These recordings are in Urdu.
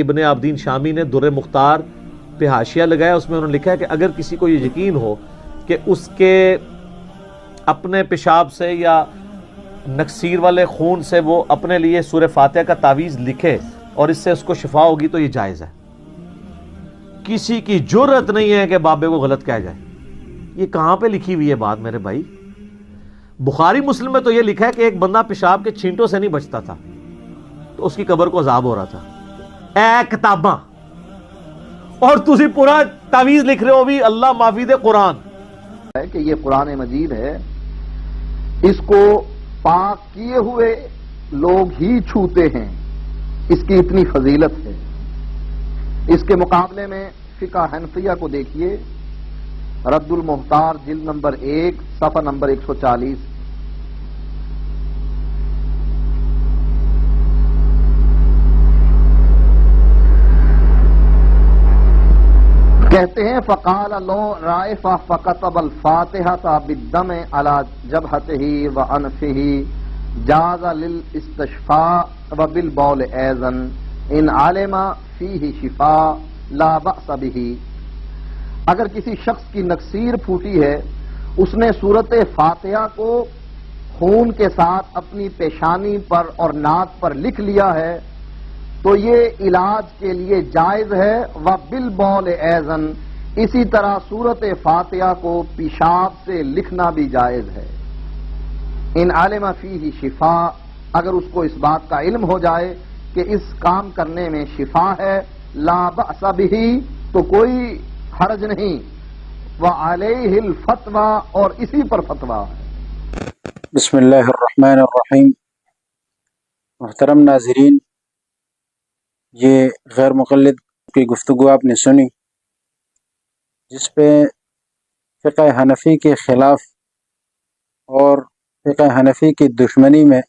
ابن عابدین شامی نے در مختار پہ حاشیہ لگایا، اس میں انہوں نے لکھا ہے کہ اگر کسی کو یہ یقین ہو کہ اس کے اپنے پیشاب سے یا نکسیر والے خون سے وہ اپنے لیے سورہ فاتحہ کا تعویذ لکھے اور اس سے اس کو شفا ہوگی تو یہ جائز ہے۔ کسی کی جرت نہیں ہے کہ بابے کو غلط کہا جائے۔ یہ کہاں پہ لکھی ہوئی ہے بات میرے بھائی؟ بخاری مسلم میں تو یہ لکھا ہے کہ ایک بندہ پیشاب کے چھینٹوں سے نہیں بچتا تھا تو اس کی قبر کو عذاب ہو رہا تھا۔ اے کتاباں، اور تسی پورا تعویذ لکھ رہے ہو بھی اللہ معافی دے قرآن ہے کہ یہ قرآن مجید ہے، اس کو پاک کیے ہوئے لوگ ہی چھوتے ہیں، اس کی اتنی فضیلت ہے۔ اس کے مقابلے میں فقہ حنفیہ کو دیکھیے، رد المحتار جلد نمبر 1 صفحہ نمبر 140۔ کہتے ہیں فقال لو رائف فكتب الفاتحة بالدم على جبهته وانفه جاز للاستشفاء وبالبول ايضا ان علم فيه شفاء لا بأس به۔ اگر کسی شخص کی نکسیر پھوٹی ہے، اس نے سورت فاتحہ کو خون کے ساتھ اپنی پیشانی پر اور ناک پر لکھ لیا ہے تو یہ علاج کے لیے جائز ہے۔ وبالبول ایضاً، اسی طرح سورت فاتحہ کو پیشاب سے لکھنا بھی جائز ہے۔ ان علم فیہ شفا، اگر اس کو اس بات کا علم ہو جائے کہ اس کام کرنے میں شفا ہے، لا بأس بہ، تو کوئی حرج نہیں۔ وعلیہ الفتوی، اور اسی پر فتویٰ ہے۔ بسم اللہ الرحمن الرحیم۔ محترم ناظرین، یہ غیر مقلد کی گفتگو آپ نے سنی، جس پہ فقہ حنفی کے خلاف اور فقہ حنفی کی دشمنی میں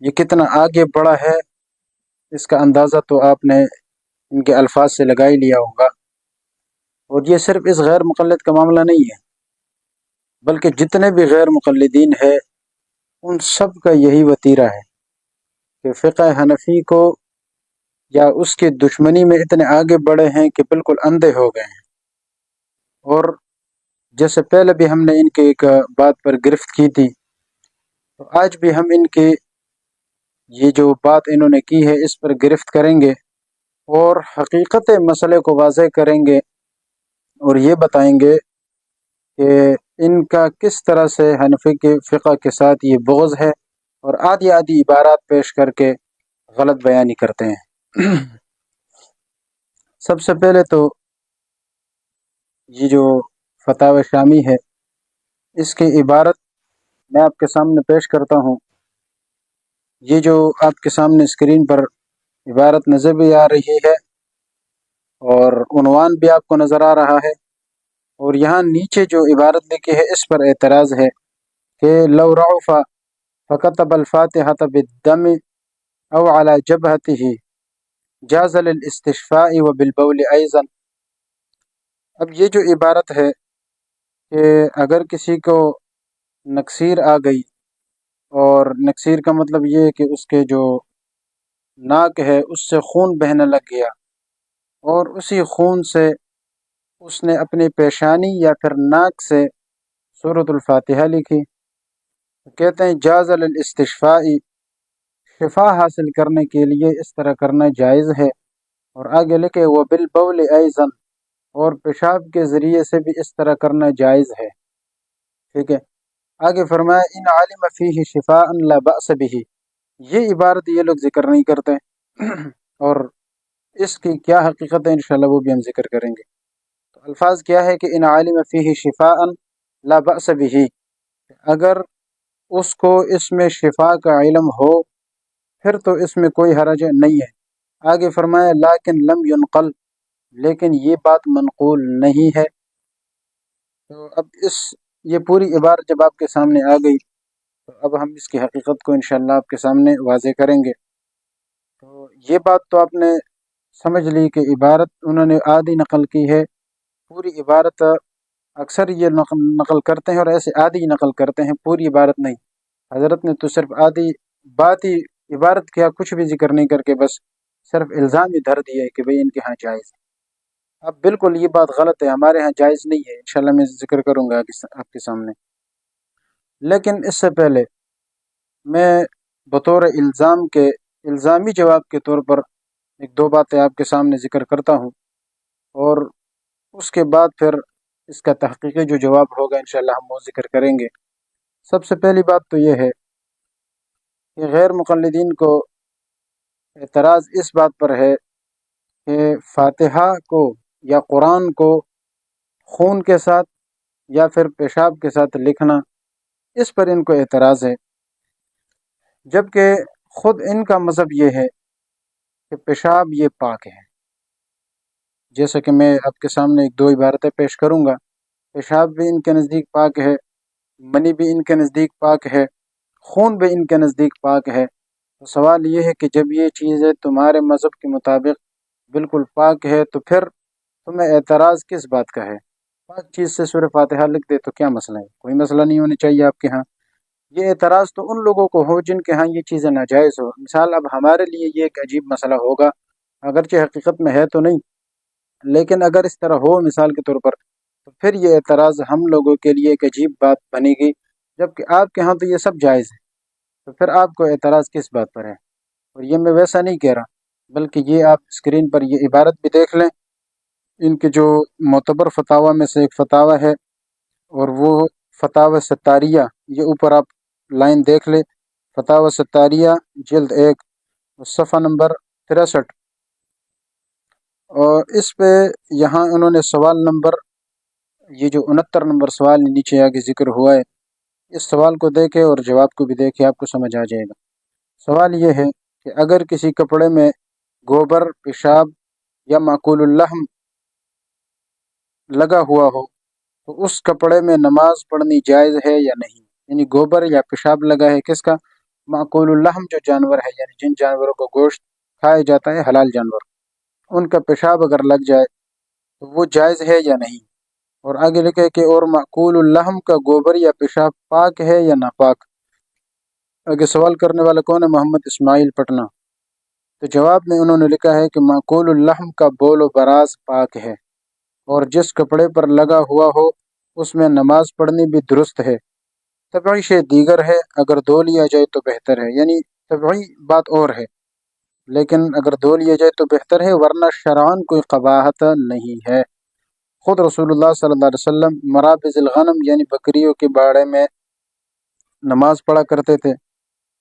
یہ کتنا آگے بڑھا ہے، اس کا اندازہ تو آپ نے ان کے الفاظ سے لگا ہی لیا ہوگا۔ اور یہ صرف اس غیر مقلد کا معاملہ نہیں ہے، بلکہ جتنے بھی غیر مقلدین ہیں ان سب کا یہی وتیرہ ہے کہ فقہ حنفی کو یا اس کی دشمنی میں اتنے آگے بڑھے ہیں کہ بالکل اندھے ہو گئے ہیں۔ اور جیسے پہلے بھی ہم نے ان کے ایک بات پر گرفت کی تھی، تو آج بھی ہم ان کے یہ جو بات انہوں نے کی ہے اس پر گرفت کریں گے اور حقیقت مسئلے کو واضح کریں گے، اور یہ بتائیں گے کہ ان کا کس طرح سے حنفی کے فقہ کے ساتھ یہ بغض ہے، اور آدھی آدھی عبارات پیش کر کے غلط بیانی کرتے ہیں۔ سب سے پہلے تو یہ جو فتاوی شامی ہے، اس کی عبارت میں آپ کے سامنے پیش کرتا ہوں۔ یہ جو آپ کے سامنے اسکرین پر عبارت نظر بھی آ رہی ہے اور عنوان بھی آپ کو نظر آ رہا ہے، اور یہاں نیچے جو عبارت لکھی ہے اس پر اعتراض ہے کہ لو رعف فكتب الفاتحة بالدم او على جبهته جاز للاستشفاء وبالبول ایضا۔ اب یہ جو عبارت ہے کہ اگر کسی کو نکسیر آ گئی، اور نکسیر کا مطلب یہ ہے کہ اس کے جو ناک ہے اس سے خون بہنے لگ گیا، اور اسی خون سے اس نے اپنی پیشانی یا پھر ناک سے سورۃ الفاتحہ لکھی، کہتے ہیں جاز للاستشفاء، شفا حاصل کرنے کے لیے اس طرح کرنا جائز ہے۔ اور آگے لکھے وبالبول ایضا، اور پیشاب کے ذریعے سے بھی اس طرح کرنا جائز ہے۔ ٹھیک ہے، آگے فرمایا ان علم فیہ شفاء لا بأس بہ۔ یہ عبارت یہ لوگ ذکر نہیں کرتے، اور اس کی کیا حقیقت ہے انشاءاللہ وہ بھی ہم ذکر کریں گے۔ تو الفاظ کیا ہے کہ ان علم فیہ شفاء لا بأس بہ، اگر اس کو اس میں شفا کا علم ہو پھر تو اس میں کوئی حرج نہیں ہے۔ آگے فرمایا لیکن لم ينقل، لیکن یہ بات منقول نہیں ہے۔ تو اب یہ پوری عبارت جب آپ کے سامنے آ گئی تو اب ہم اس کی حقیقت کو انشاءاللہ آپ کے سامنے واضح کریں گے۔ تو یہ بات تو آپ نے سمجھ لی کہ عبارت انہوں نے آدھی نقل کی ہے، پوری عبارت اکثر یہ نقل کرتے ہیں اور ایسے آدھی نقل کرتے ہیں، پوری عبارت نہیں۔ حضرت نے تو صرف آدھی بات ہی، عبارت کیا کچھ بھی ذکر نہیں کر کے بس صرف الزام ہی دھر دیا ہے کہ بھئی ان کے ہاں جائز ہے۔ اب بالکل یہ بات غلط ہے، ہمارے ہاں جائز نہیں ہے، انشاءاللہ میں ذکر کروں گا آپ کے سامنے۔ لیکن اس سے پہلے میں بطور الزام کے الزامی جواب کے طور پر ایک دو باتیں آپ کے سامنے ذکر کرتا ہوں، اور اس کے بعد پھر اس کا تحقیقی جو جواب ہوگا انشاءاللہ ہم وہ ذکر کریں گے۔ سب سے پہلی بات تو یہ ہے کہ غیر مقلدین کو اعتراض اس بات پر ہے کہ فاتحہ کو یا قرآن کو خون کے ساتھ یا پھر پیشاب کے ساتھ لکھنا، اس پر ان کو اعتراض ہے، جبکہ خود ان کا مذہب یہ ہے کہ پیشاب یہ پاک ہے۔ جیسا کہ میں آپ کے سامنے ایک دو عبارتیں پیش کروں گا، پیشاب بھی ان کے نزدیک پاک ہے، منی بھی ان کے نزدیک پاک ہے، خون بھی ان کے نزدیک پاک ہے۔ تو سوال یہ ہے کہ جب یہ چیزیں تمہارے مذہب کے مطابق بالکل پاک ہے تو پھر تمہیں اعتراض کس بات کا ہے؟ پاک چیز سے سورہ فاتحہ لکھ دے تو کیا مسئلہ ہے؟ کوئی مسئلہ نہیں ہونا چاہیے آپ کے ہاں۔ یہ اعتراض تو ان لوگوں کو ہو جن کے ہاں یہ چیزیں ناجائز ہو۔ مثال اب ہمارے لیے یہ ایک عجیب مسئلہ ہوگا، اگرچہ حقیقت میں ہے تو نہیں، لیکن اگر اس طرح ہو مثال کے طور پر تو پھر یہ اعتراض ہم لوگوں کے لیے ایک عجیب بات بنے گی، جبکہ آپ کے ہاں تو یہ سب جائز ہے، تو پھر آپ کو اعتراض کس بات پر ہے؟ اور یہ میں ویسا نہیں کہہ رہا، بلکہ یہ آپ اسکرین پر یہ عبارت بھی دیکھ لیں، ان کے جو معتبر فتاوی میں سے ایک فتاوی ہے، اور وہ فتاوی ستاریہ، یہ اوپر آپ لائن دیکھ لیں، فتاوی ستاریہ جلد 1 صفحہ نمبر 63، اور اس پہ یہاں انہوں نے سوال نمبر یہ جو 69 نمبر سوال نیچے آگے ذکر ہوا ہے، اس سوال کو دیکھیں اور جواب کو بھی دیکھیں، آپ کو سمجھ آ جائے گا۔ سوال یہ ہے کہ اگر کسی کپڑے میں گوبر، پیشاب یا معقول اللحم لگا ہوا ہو تو اس کپڑے میں نماز پڑھنی جائز ہے یا نہیں؟ یعنی گوبر یا پیشاب لگا ہے کس کا؟ معقول اللحم جو جانور ہے، یعنی جن جانوروں کو گوشت کھایا جاتا ہے، حلال جانور، ان کا پیشاب اگر لگ جائے تو وہ جائز ہے یا نہیں؟ اور آگے لکھے کہ اور معقول اللحم کا گوبر یا پیشاب پاک ہے یا ناپاک؟ آگے سوال کرنے والا کون ہے؟ محمد اسماعیل پٹنہ۔ تو جواب میں انہوں نے لکھا ہے کہ معقول اللحم کا بول و براز پاک ہے، اور جس کپڑے پر لگا ہوا ہو اس میں نماز پڑھنی بھی درست ہے۔ طبعی شے دیگر ہے، اگر دھو لیا جائے تو بہتر ہے، یعنی طبعی بات اور ہے، لیکن اگر دھو لیا جائے تو بہتر ہے، ورنہ شرعاً کوئی قباحت نہیں ہے۔ خود رسول اللہ صلی اللہ علیہ وسلم مرابض الغنم یعنی بکریوں کے باڑے میں نماز پڑھا کرتے تھے،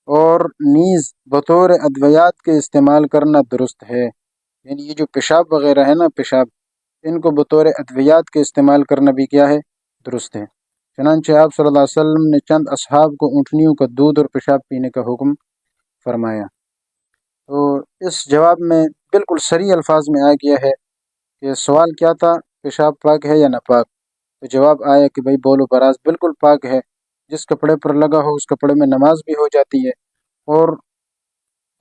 اور نیز بطور ادویات کے استعمال کرنا درست ہے، یعنی یہ جو پیشاب وغیرہ ہے نا، پیشاب، ان کو بطور ادویات کے استعمال کرنا بھی کیا ہے؟ درست ہے۔ چنانچہ آپ صلی اللہ علیہ وسلم نے چند اصحاب کو اونٹنیوں کا دودھ اور پیشاب پینے کا حکم فرمایا۔ تو اس جواب میں بالکل صریح الفاظ میں آ گیا ہے کہ سوال کیا تھا؟ پیشاب پاک ہے یا ناپاک؟ تو جواب آیا کہ بھائی بول و براز بالکل پاک ہے، جس کپڑے پر لگا ہو اس کپڑے میں نماز بھی ہو جاتی ہے، اور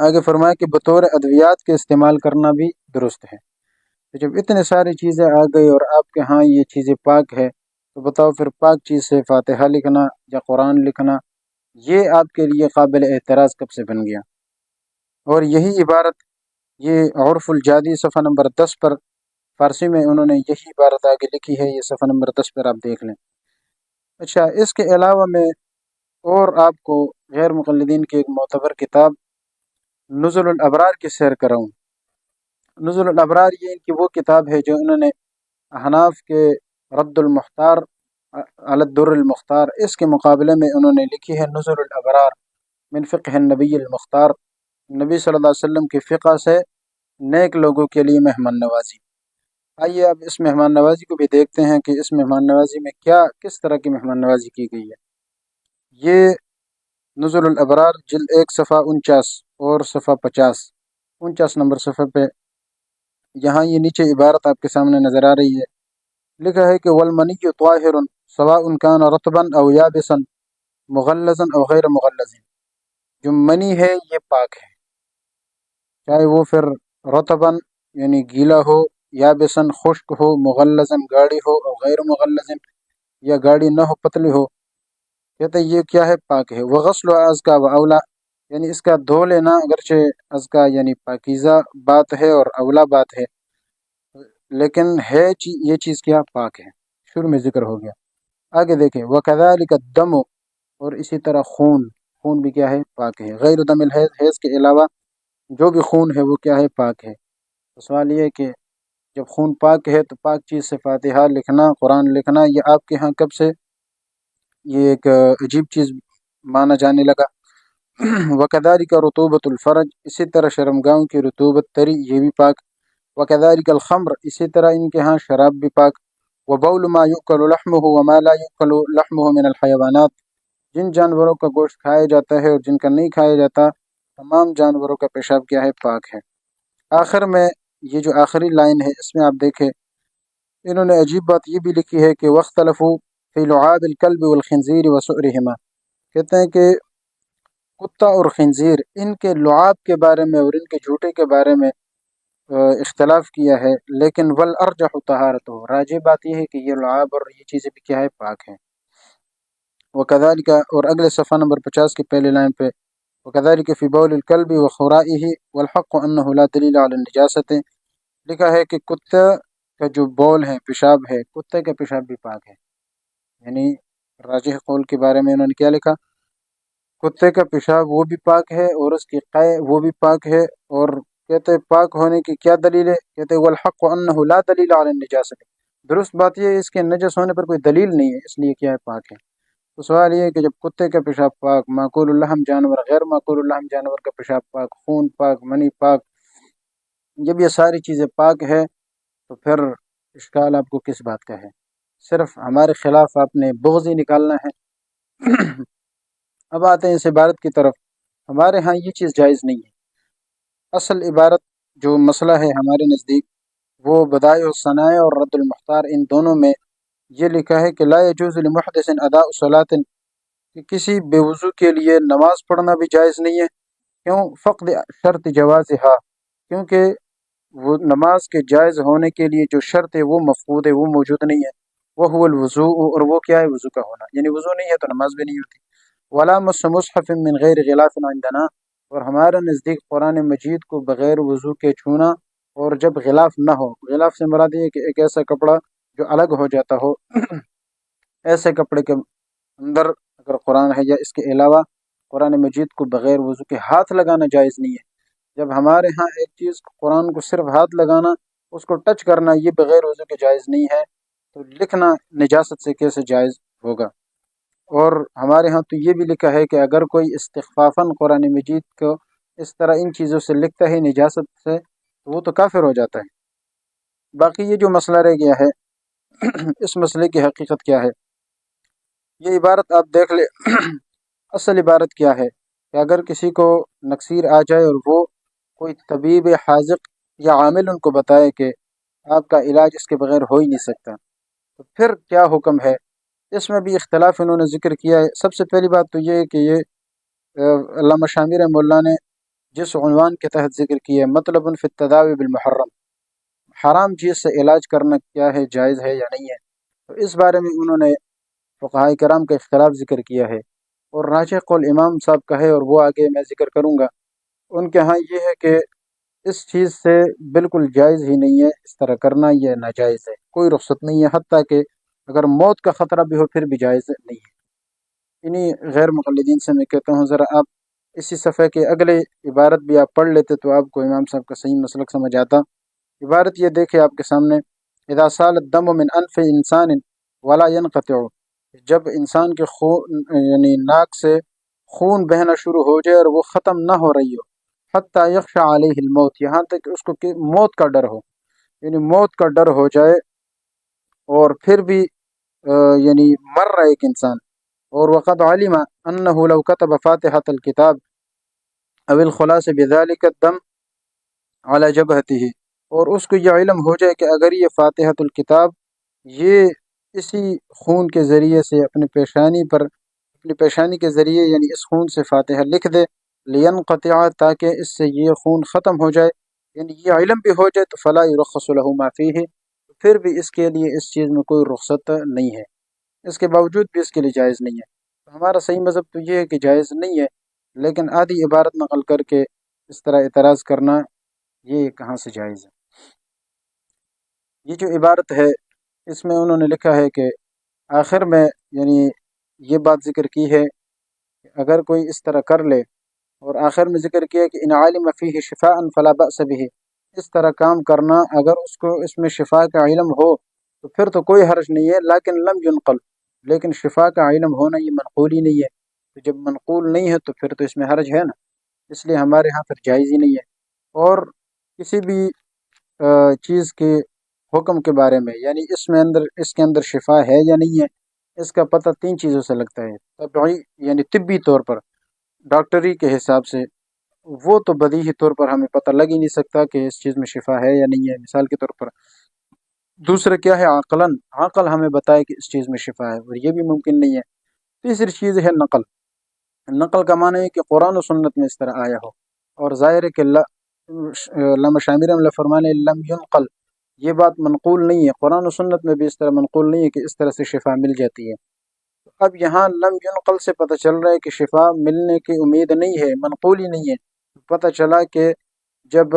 آگے فرمایا کہ بطور ادویات کے استعمال کرنا بھی درست ہے۔ تو جب اتنے ساری چیزیں آ گئی اور آپ کے ہاں یہ چیزیں پاک ہے، تو بتاؤ پھر پاک چیز سے فاتحہ لکھنا یا قرآن لکھنا یہ آپ کے لیے قابل اعتراض کب سے بن گیا؟ اور یہی عبارت یہ عرف الجادی صفحہ نمبر 10 پر فارسی میں انہوں نے یہی عبارت آگے لکھی ہے، یہ صفحہ نمبر 10 پر آپ دیکھ لیں۔ اچھا، اس کے علاوہ میں اور آپ کو غیر مقلدین کی ایک معتبر کتاب نزل الابرار کی سیر کراؤں۔ نزل الابرار یہ ان کی وہ کتاب ہے جو انہوں نے احناف کے رد المختار علی الدر المختار، اس کے مقابلے میں انہوں نے لکھی ہے نزل الابرار من فقہ النبی المختار، نبی صلی اللہ علیہ وسلم کی فقہ سے نیک لوگوں کے لیے مہمان نوازی۔ آئیے اب اس مہمان نوازی کو بھی دیکھتے ہیں کہ اس مہمان نوازی میں کس طرح کی مہمان نوازی کی گئی ہے۔ یہ نزل الابرار جلد 1 صفحہ 49 اور صفحہ 49 نمبر صفحے پہ یہاں یہ نیچے عبارت آپ کے سامنے نظر آ رہی ہے، لکھا ہے کہ والمنی طاہر سواء کان رطبا او یابسا مغلظا او غیر مغلظ، جو منی ہے یہ پاک ہے، چاہے وہ پھر رطباً یعنی گیلا ہو، یابساً خشک ہو، مغلظاً گاڑی ہو، اور غیر مغلظ یا گاڑی نہ ہو، پتلی ہو، کہتے ہیں یہ کیا ہے؟ پاک ہے۔ وغسل ازکا و اولا، یعنی اس کا دھو لینا اگرچہ از کا یعنی پاکیزہ بات ہے اور اولا بات ہے، لیکن ہے یہ چیز کیا پاک ہے، شروع میں ذکر ہو گیا۔ آگے دیکھیں وَكَذَلِكَ الدَّمُ، اور اسی طرح خون بھی کیا ہے پاک ہے، غیر دم الحیض، حیض کے علاوہ جو بھی خون ہے وہ کیا ہے پاک ہے۔ تو سوال یہ ہے کہ جب خون پاک ہے تو پاک چیز سے فاتحہ لکھنا، قرآن لکھنا، یہ آپ کے ہاں کب سے یہ ایک عجیب چیز مانا جانے لگا؟ وَكَذَلِكَ رُطُوبَةُ الْفَرْج، اسی طرح شرمگاہوں کی رطوبت تری یہ بھی پاک۔ وَكَذَلِكَ الْخَمْرُ، اسی طرح ان کے ہاں شراب بھی پاک۔ وَبَوْلُ مَا يُؤْكَلُ لَحْمُهُ وَمَا لَا يُؤْكَلُ لَحْمُهُ مِنَ الْحَيَوَانَاتِ، جن جانوروں کا گوشت کھایا جاتا ہے اور جن کا نہیں کھایا جاتا، تمام جانوروں کا پیشاب کیا ہے پاک ہے۔ آخر میں یہ جو آخری لائن ہے اس میں آپ دیکھیں انہوں نے عجیب بات یہ بھی لکھی ہے کہ وَاخْتَلَفُوا فِي لُعَابِ الْكَلْبِ وَالْخِنْزِيرِ وَسُؤْرِهِمَا، کہتے ہیں کہ کتا اور خنزیر ان کے لعاب کے بارے میں اور ان کے جھوٹے کے بارے میں اختلاف کیا ہے، لیکن والارجح طہارتہ، راجح بات یہ ہے کہ یہ لعاب اور یہ چیزیں بھی کیا ہے پاک ہیں۔ وَكَذَلِكَ، اور اگلے صفحہ نمبر 50 کی پہلے لائن پہ وَكَذَلِكَ فِي بَوْلِ الْكَلْبِ وَخُرَائِهِ وَالْحَقُّ أَنَّهُ لَا دَلِيلَ عَلَى النِّجَاسَةِ، لکھا ہے کہ کتے کا جو بول ہے، پیشاب ہے، کتے کا پیشاب بھی پاک ہے۔ یعنی راجح قول کے بارے میں انہوں نے کیا لکھا؟ کتے کا پیشاب وہ بھی پاک ہے اور اس کی قے وہ بھی پاک ہے، اور کہتے پاک ہونے کی کیا دلیل ہے؟ کہتے والحق انہ لا دلیل علی النجاست، درست بات یہ ہے اس کے نجس ہونے پر کوئی دلیل نہیں ہے، اس لیے کیا ہے پاک ہے۔ تو سوال یہ ہے کہ جب کتے کا پیشاب پاک، معقول اللحم جانور، غیر معقول اللحم جانور کا پیشاب پاک، خون پاک، منی پاک، جب یہ ساری چیزیں پاک ہے تو پھر اشکال آپ کو کس بات کا ہے؟ صرف ہمارے خلاف آپ نے بغض ہی نکالنا ہے۔ اب آتے ہیں اس عبارت کی طرف۔ ہمارے ہاں یہ چیز جائز نہیں ہے۔ اصل عبارت جو مسئلہ ہے ہمارے نزدیک وہ بدائع الثناء اور رد المختار، ان دونوں میں یہ لکھا ہے کہ لا یجوز لمحدث اداء صلاۃ، کہ کسی بے وضو کے لیے نماز پڑھنا بھی جائز نہیں ہے۔ کیوں؟ فقد شرط جوازها، کیونکہ وہ نماز کے جائز ہونے کے لیے جو شرط ہے وہ مفقود ہے، وہ موجود نہیں ہے۔ وہ هو الوضوء، اور وہ کیا ہے؟ وضو کا ہونا، یعنی وضو نہیں ہے تو نماز بھی نہیں ہوتی۔ ولا مس مصحف من غیر غلاف عندنا، اور ہمارے نزدیک قرآن مجید کو بغیر وضو کے چھونا، اور جب غلاف نہ ہو، غلاف سے مراد یہ ہے کہ ایک ایسا کپڑا جو الگ ہو جاتا ہو، ایسے کپڑے کے اندر اگر قرآن ہے یا اس کے علاوہ قرآن مجید کو بغیر وضو کے ہاتھ لگانا جائز نہیں ہے۔ جب ہمارے ہاں ایک چیز قرآن کو صرف ہاتھ لگانا، اس کو ٹچ کرنا، یہ بغیر وضو کے جائز نہیں ہے، تو لکھنا نجاست سے کیسے جائز ہوگا؟ اور ہمارے ہاں تو یہ بھی لکھا ہے کہ اگر کوئی استخفافاً قرآن مجید کو اس طرح ان چیزوں سے لکھتا ہے نجاست سے، تو وہ تو کافر ہو جاتا ہے۔ باقی یہ جو مسئلہ رہ گیا ہے اس مسئلے کی حقیقت کیا ہے؟ یہ عبارت آپ دیکھ لیں اصل عبارت کیا ہے کہ اگر کسی کو نکسیر آ جائے اور وہ کوئی طبیب حاذق یا عامل ان کو بتائے کہ آپ کا علاج اس کے بغیر ہو ہی نہیں سکتا، تو پھر کیا حکم ہے؟ اس میں بھی اختلاف انہوں نے ذکر کیا ہے۔ سب سے پہلی بات تو یہ ہے کہ یہ علامہ شامی رحمہ اللہ نے جس عنوان کے تحت ذکر کیا ہے مطلب فی التداوی بالمحرم، حرام چیز سے علاج کرنا کیا ہے، جائز ہے یا نہیں ہے، تو اس بارے میں انہوں نے فقہاء کرام کا اختلاف ذکر کیا ہے، اور راجح قول امام صاحب کا ہے، اور وہ آگے میں ذکر کروں گا۔ ان کے ہاں یہ ہے کہ اس چیز سے بالکل جائز ہی نہیں ہے، اس طرح کرنا یہ ناجائز ہے، کوئی رخصت نہیں ہے، حتیٰ کہ اگر موت کا خطرہ بھی ہو پھر بھی جائز نہیں ہے۔ انہی غیر مقلدین سے میں کہتا ہوں ذرا آپ اسی صفحے کے اگلے عبارت بھی آپ پڑھ لیتے تو آپ کو امام صاحب کا صحیح مسلک سمجھ آتا۔ عبارت یہ دیکھے آپ کے سامنے، اذا سال الدم من انف انسان ولا ينقطع، جب انسان کے خون یعنی ناک سے خون بہنا شروع ہو جائے اور وہ ختم نہ ہو رہی ہو، حتی یخشى علیہ الموت، یہاں تک کہ اس کو کہ موت کا ڈر ہو، یعنی موت کا ڈر ہو جائے اور پھر بھی یعنی مر رہا ہے ایک انسان، اور وقد علم انه لو كتب فاتحة الكتاب او الخلاص بذلك الدم على جبهته، اور اس کو یہ علم ہو جائے کہ اگر یہ فاتحة الکتاب یہ اسی خون کے ذریعے سے اپنی پیشانی کے ذریعے یعنی اس خون سے فاتحہ لکھ دے، لینقطع، تاکہ اس سے یہ خون ختم ہو جائے، یعنی یہ علم بھی ہو جائے، تو فلا یرخص له ما فیہ، پھر بھی اس کے لیے اس چیز میں کوئی رخصت نہیں ہے، اس کے باوجود بھی اس کے لیے جائز نہیں ہے۔ ہمارا صحیح مذہب تو یہ ہے کہ جائز نہیں ہے، لیکن آدھی عبارت نقل کر کے اس طرح اعتراض کرنا یہ کہاں سے جائز ہے؟ یہ جو عبارت ہے اس میں انہوں نے لکھا ہے کہ آخر میں یعنی یہ بات ذکر کی ہے کہ اگر کوئی اس طرح کر لے، اور آخر میں ذکر کیا کہ ان عالم فیہ شفاء فلا بأس به، اس طرح کام کرنا اگر اس کو اس میں شفا کا علم ہو تو پھر تو کوئی حرج نہیں ہے، لیکن لم ينقل، لیکن شفا کا علم ہونا یہ منقول ہی نہیں ہے، تو جب منقول نہیں ہے تو پھر تو اس میں حرج ہے نا، اس لیے ہمارے ہاں پھر جائز ہی نہیں ہے۔ اور کسی بھی چیز کے حکم کے بارے میں، یعنی اس کے اندر شفا ہے یا نہیں ہے، اس کا پتہ تین چیزوں سے لگتا ہے۔ طبعی یعنی طبی طور پر، ڈاکٹری کے حساب سے وہ تو بدیہی طور پر ہمیں پتہ لگ ہی نہیں سکتا کہ اس چیز میں شفا ہے یا نہیں ہے، مثال کے طور پر۔ دوسرا کیا ہے، عقلاً، عقل ہمیں بتائے کہ اس چیز میں شفا ہے، اور یہ بھی ممکن نہیں ہے۔ تیسری چیز ہے نقل۔ نقل کا معنی ہے کہ قرآن و سنت میں اس طرح آیا ہو، اور ظاہر ہے کہ علامہ شامر رحمۃ اللہ فرمانے لم ينقل، یہ بات منقول نہیں ہے، قرآن و سنت میں بھی اس طرح منقول نہیں ہے کہ اس طرح سے شفا مل جاتی ہے۔ اب یہاں لم ينقل سے پتہ چل رہا ہے کہ شفا ملنے کی امید نہیں ہے، منقول ہی نہیں ہے۔ پتہ چلا کہ جب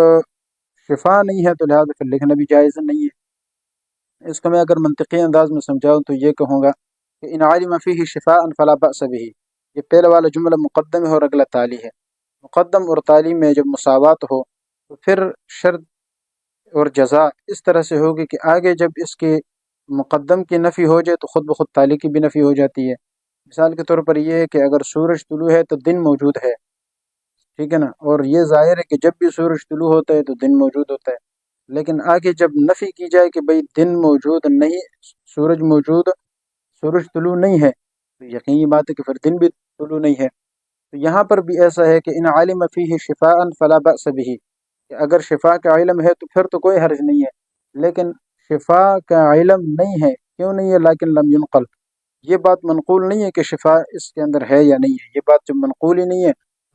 شفا نہیں ہے تو لہٰذا پھر لکھنا بھی جائز نہیں ہے۔ اس کو میں اگر منطقی انداز میں سمجھاؤں تو یہ کہوں گا کہ ان علم فیہ شفاء فلا بأس به، یہ پہلے والا جملہ مقدم ہے اور اگلا تالی ہے۔ مقدم اور تالی میں جب مساوات ہو تو پھر شرط اور جزا اس طرح سے ہوگی کہ آگے جب اس کے مقدم کی نفی ہو جائے تو خود بخود تالی کی بھی نفی ہو جاتی ہے۔ مثال کے طور پر یہ ہے کہ اگر سورج طلوع ہے تو دن موجود ہے، ٹھیک ہے نا، اور یہ ظاہر ہے کہ جب بھی سورج طلوع ہوتا ہے تو دن موجود ہوتا ہے، لیکن آگے جب نفی کی جائے کہ بھئی دن موجود نہیں، سورج موجود، سورج طلوع نہیں ہے، تو یقینی بات ہے کہ پھر دن بھی طلوع نہیں ہے۔ تو یہاں پر بھی ایسا ہے کہ ان علم فیہ شفاء فلا بأس به، کہ اگر شفا کا علم ہے تو پھر تو کوئی حرج نہیں ہے، لیکن شفا کا علم نہیں ہے، کیوں نہیں ہے؟ لیکن لم ينقل، یہ بات منقول نہیں ہے کہ شفا اس کے اندر ہے یا نہیں ہے، یہ بات جب منقول ہی نہیں ہے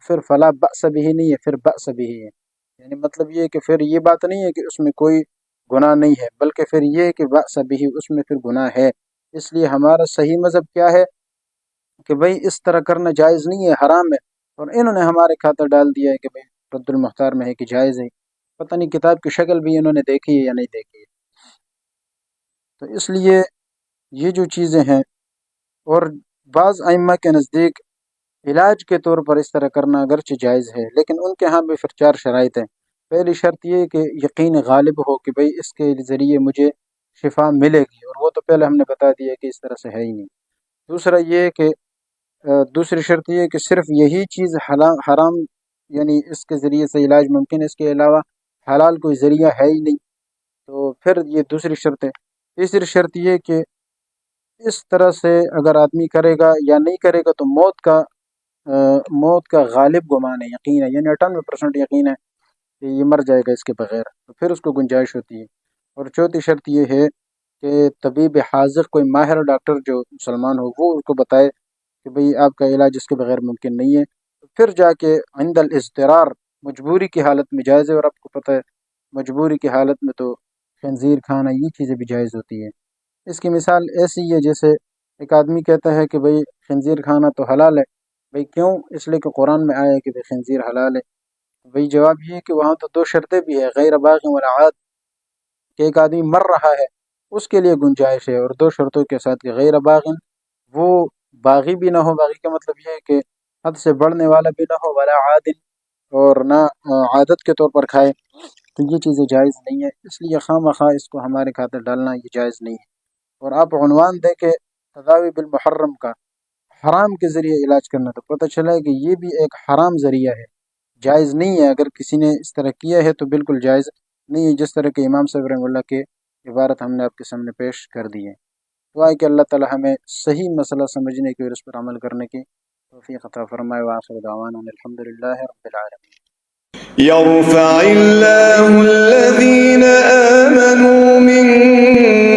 پھر فلا بأس به نہیں ہے، پھر بأس به ہے، یعنی مطلب یہ ہے کہ پھر یہ بات نہیں ہے کہ اس میں کوئی گناہ نہیں ہے، بلکہ پھر یہ ہے کہ بأس به اس میں پھر گناہ ہے۔ اس لیے ہمارا صحیح مذہب کیا ہے کہ بھئی اس طرح کرنا جائز نہیں ہے، حرام ہے، اور انہوں نے ہمارے خاطر ڈال دیا ہے کہ بھئی رد المختار میں ہے کہ جائز ہے، پتہ نہیں کتاب کی شکل بھی انہوں نے دیکھی ہے یا نہیں دیکھی ہے۔ تو اس لیے یہ جو چیزیں ہیں، اور بعض ائمہ کے نزدیک علاج کے طور پر اس طرح کرنا اگرچہ جائز ہے، لیکن ان کے ہاں بھی پھر چار شرائط ہیں۔ پہلی شرط یہ کہ یقین غالب ہو کہ بھئی اس کے ذریعے مجھے شفا ملے گی، اور وہ تو پہلے ہم نے بتا دیا کہ اس طرح سے ہے ہی نہیں۔ دوسرا یہ کہ دوسری شرط یہ کہ صرف یہی چیز حرام، یعنی اس کے ذریعے سے علاج ممکن ہے، اس کے علاوہ حلال کوئی ذریعہ ہے ہی نہیں، تو پھر یہ دوسری شرط ہے۔ تیسری شرط یہ کہ اس طرح سے اگر آدمی کرے گا یا نہیں کرے گا تو موت کا غالب گمان ہے، یقین ہے، یعنی 98% یقین ہے کہ یہ مر جائے گا اس کے بغیر، تو پھر اس کو گنجائش ہوتی ہے۔ اور چوتھی شرط یہ ہے کہ طبیب حاذق، کوئی ماہر ڈاکٹر جو مسلمان ہو، وہ اس کو بتائے کہ بھئی آپ کا علاج اس کے بغیر ممکن نہیں ہے، تو پھر جا کے عند الاضطرار، مجبوری کی حالت میں جائز ہے، اور آپ کو پتہ ہے مجبوری کی حالت میں تو خنزیر کھانا یہ چیزیں بھی جائز ہوتی ہے۔ اس کی مثال ایسی ہے جیسے ایک آدمی کہتا ہے کہ بھئی خنزیر کھانا تو حلال ہے، بھئی کیوں؟ اس لیے کہ قرآن میں آیا ہے کہ بھئی خنزیر حلال ہے۔ بھئی جواب یہ ہے کہ وہاں تو دو شرطیں بھی ہے، غیر باغ ولا عاد، کہ ایک آدمی مر رہا ہے اس کے لیے گنجائش ہے، اور دو شرطوں کے ساتھ کہ غیر باغ، وہ باغی بھی نہ ہو، باغی کا مطلب یہ ہے کہ حد سے بڑھنے والا بھی نہ ہو، ولا عاد، اور نہ عادت کے طور پر کھائے، تو یہ چیزیں جائز نہیں ہے۔ اس لیے خواہ مخواہ اس کو ہمارے خاطر ڈالنا یہ جائز نہیں ہے۔ اور آپ عنوان دیں کہ تداوی بالمحرم کا، حرام کے ذریعے علاج کرنا، تو پتہ چلا ہے کہ یہ بھی ایک حرام ذریعہ ہے، جائز نہیں ہے۔ اگر کسی نے اس طرح کیا ہے تو بالکل جائز نہیں ہے، جس طرح کہ امام صاحب رحمہ اللہ کے عبارت ہم نے آپ کے سامنے پیش کر دی ہے۔ دعا ہے کہ اللہ تعالی ہمیں صحیح مسئلہ سمجھنے کی اور اس پر عمل کرنے کی توفیق عطا فرمائے۔ وآخر دعوانا الحمدللہ رب العالمین۔ يرفع الله الذين آمنوا منكم